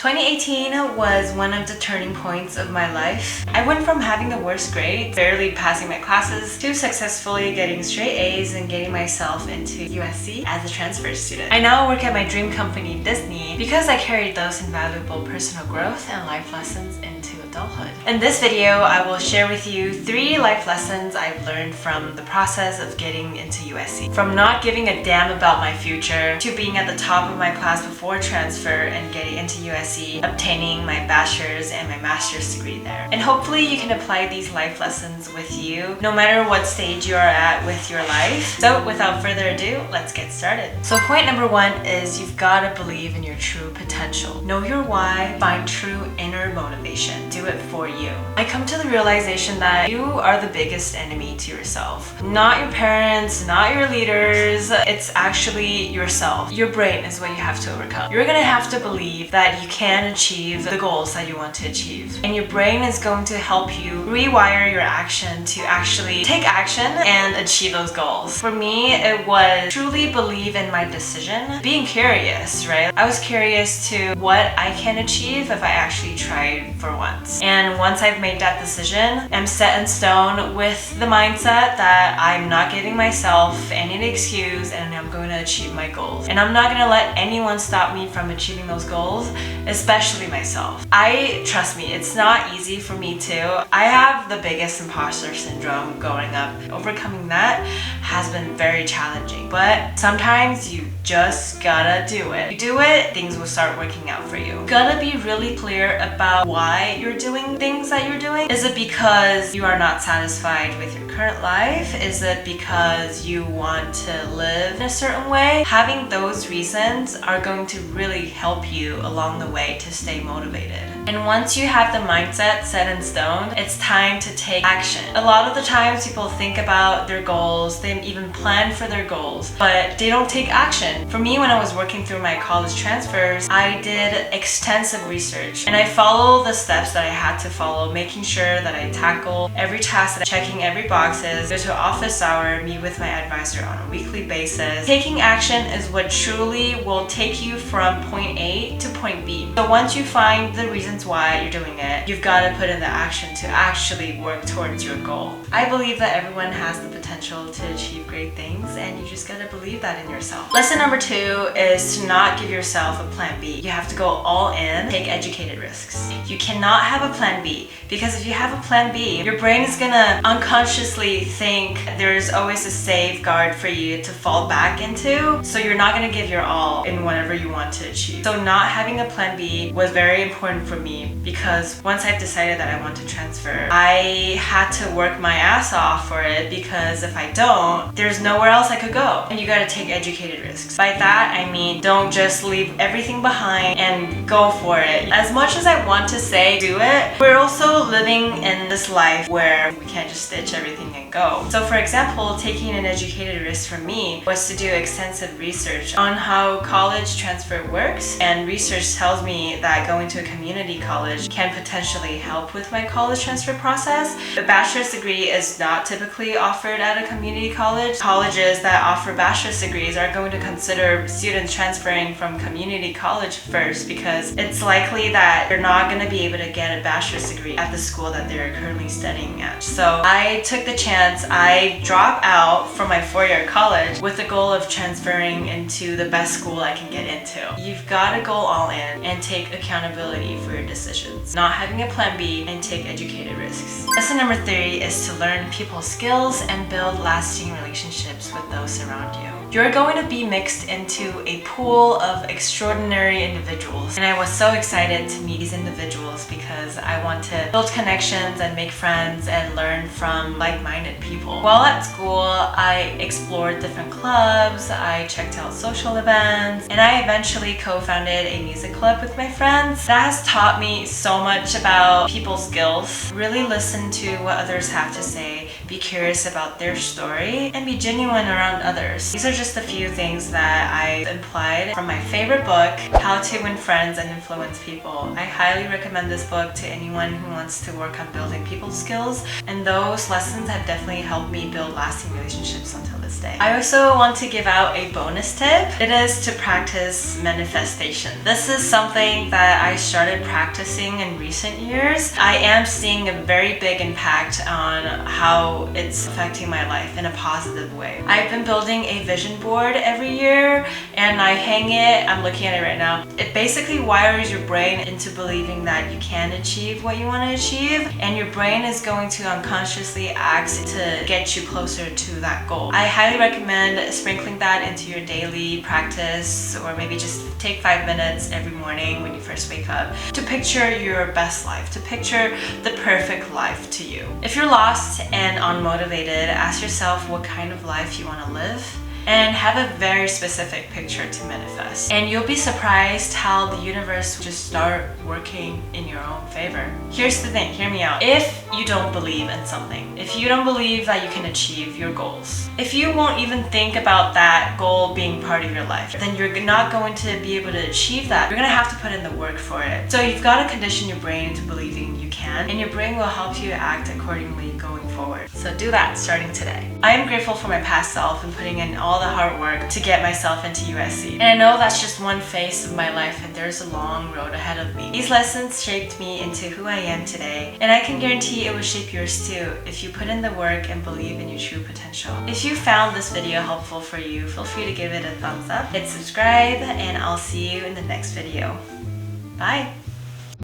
2018 was one of the turning points of my life. I went from having the worst grade, barely passing my classes, to successfully getting straight A's and getting myself into USC as a transfer student. I now work at my dream company, Disney, because I carried those invaluable personal growth and life lessons into adulthood. In this video, I will share with you 3 life lessons I've learned from the process of getting into USC. From not giving a damn about my future, to being at the top of my class before transfer and getting into USC, obtaining my bachelor's and my master's degree there. And hopefully you can apply these life lessons with you, no matter what stage you are at with your life. So without further ado, let's get started. So point number 1 is you've got to believe in your true potential. Know your why, find true inner motivation. Do it for you. I come to the realization that you are the biggest enemy to yourself. Not your parents, not your leaders, it's actually yourself. Your brain is what you have to overcome. You're gonna have to believe that you can achieve the goals that you want to achieve. And your brain is going to help you rewire your action to actually take action and achieve those goals. For me, it was truly believe in my decision, being curious, right? I was curious to what I can achieve if I actually tried for once. And once I've made that decision, I'm set in stone with the mindset that I'm not giving myself any excuse and I'm going to achieve my goals. And I'm not going to let anyone stop me from achieving those goals, especially myself. Trust me, it's not easy for me too. I have the biggest imposter syndrome growing up. Overcoming that has been very challenging, but sometimes you just gotta do it. You do it, things will start working out for you. You gotta be really clear about why you're doing things that you're doing. Is it because you are not satisfied with your current life? Is it because you want to live in a certain way? Having those reasons are going to really help you along the way to stay motivated. And once you have the mindset set in stone, it's time to take action. A lot of the times people think about their goals, they even plan for their goals, but they don't take action. For me, when I was working through my college transfers, I did extensive research and I followed the steps that I had to follow, making sure that I tackle every task, checking every boxes, go to office hour, meet with my advisor on a weekly basis. Taking action is what truly will take you from point A to point B. So once you find the reasons why you're doing it, you've got to put in the action to actually work towards your goal. I believe that everyone has the potential to achieve great things and you just got to believe that in yourself. Lesson number 2 is to not give yourself a plan B. You have to go all in, take educated risks. You cannot have a plan B because if you have a plan B, your brain is gonna unconsciously think there's always a safeguard for you to fall back into, so you're not gonna give your all in whatever you want to achieve. So not having a plan B was very important for me because once I've decided that I want to transfer, I had to work my ass off for it because if I don't, there's nowhere else I could go. And you gotta take educated risks. By that, I mean don't just leave everything behind and go for it. As much as I want to say do it, we're also living in this life where we can't just ditch everything and go. So for example, taking an educated risk for me was to do extensive research on how college transfer works, and research tells me that going to a community college can potentially help with my college transfer process. The bachelor's degree is not typically offered at a community college. Colleges that offer bachelor's degrees are going to consider students transferring from community college first because it's likely that they're not going to be able to get a bachelor's degree at the school that they're currently studying at. So I took the chance. I dropped out from my 4-year college with the goal of transferring into the best school I can get into. You've got to go all in and take accountability for your decisions. Not having a plan B and take educated risks. Lesson number 3 is to learn people skills and build lasting relationships with those around you. You're going to be mixed into a pool of extraordinary individuals. And I was so excited to meet these individuals because I want to build connections and make friends and learn from like-minded people. While at school, I explored different clubs, I checked out social events, and I eventually co-founded a music club with my friends. That has taught me so much about people skills. Really listen to what others have to say, be curious about their story, and be genuine around others. These are just a few things that I implied from my favorite book, How to Win Friends and Influence People. I highly recommend this book to anyone who wants to work on building people skills, and those lessons have definitely helped me build lasting relationships until this this day. I also want to give out a bonus tip. It is to practice manifestation. This is something that I started practicing in recent years. I am seeing a very big impact on how it's affecting my life in a positive way. I've been building a vision board every year and I hang it. I'm looking at it right now. It basically wires your brain into believing that you can achieve what you want to achieve, and your brain is going to unconsciously act to get you closer to that goal. I highly recommend sprinkling that into your daily practice, or maybe just take 5 minutes every morning when you first wake up to picture your best life, to picture the perfect life to you. If you're lost and unmotivated, ask yourself what kind of life you want to live and have a very specific picture to manifest. And you'll be surprised how the universe will just start working in your own favor. Here's the thing, hear me out. If you don't believe in something, if you don't believe that you can achieve your goals, if you won't even think about that goal being part of your life, then you're not going to be able to achieve that. You're gonna have to put in the work for it. So you've got to condition your brain into believing you can, and your brain will help you act accordingly going forward. So do that starting today. I am grateful for my past self and putting in all the hard work to get myself into USC. And I know that's just one phase of my life and there's a long road ahead of me. These lessons shaped me into who I am today, and I can guarantee it will shape yours too if you put in the work and believe in your true potential. If you found this video helpful for you, feel free to give it a thumbs up, hit subscribe, and I'll see you in the next video. Bye!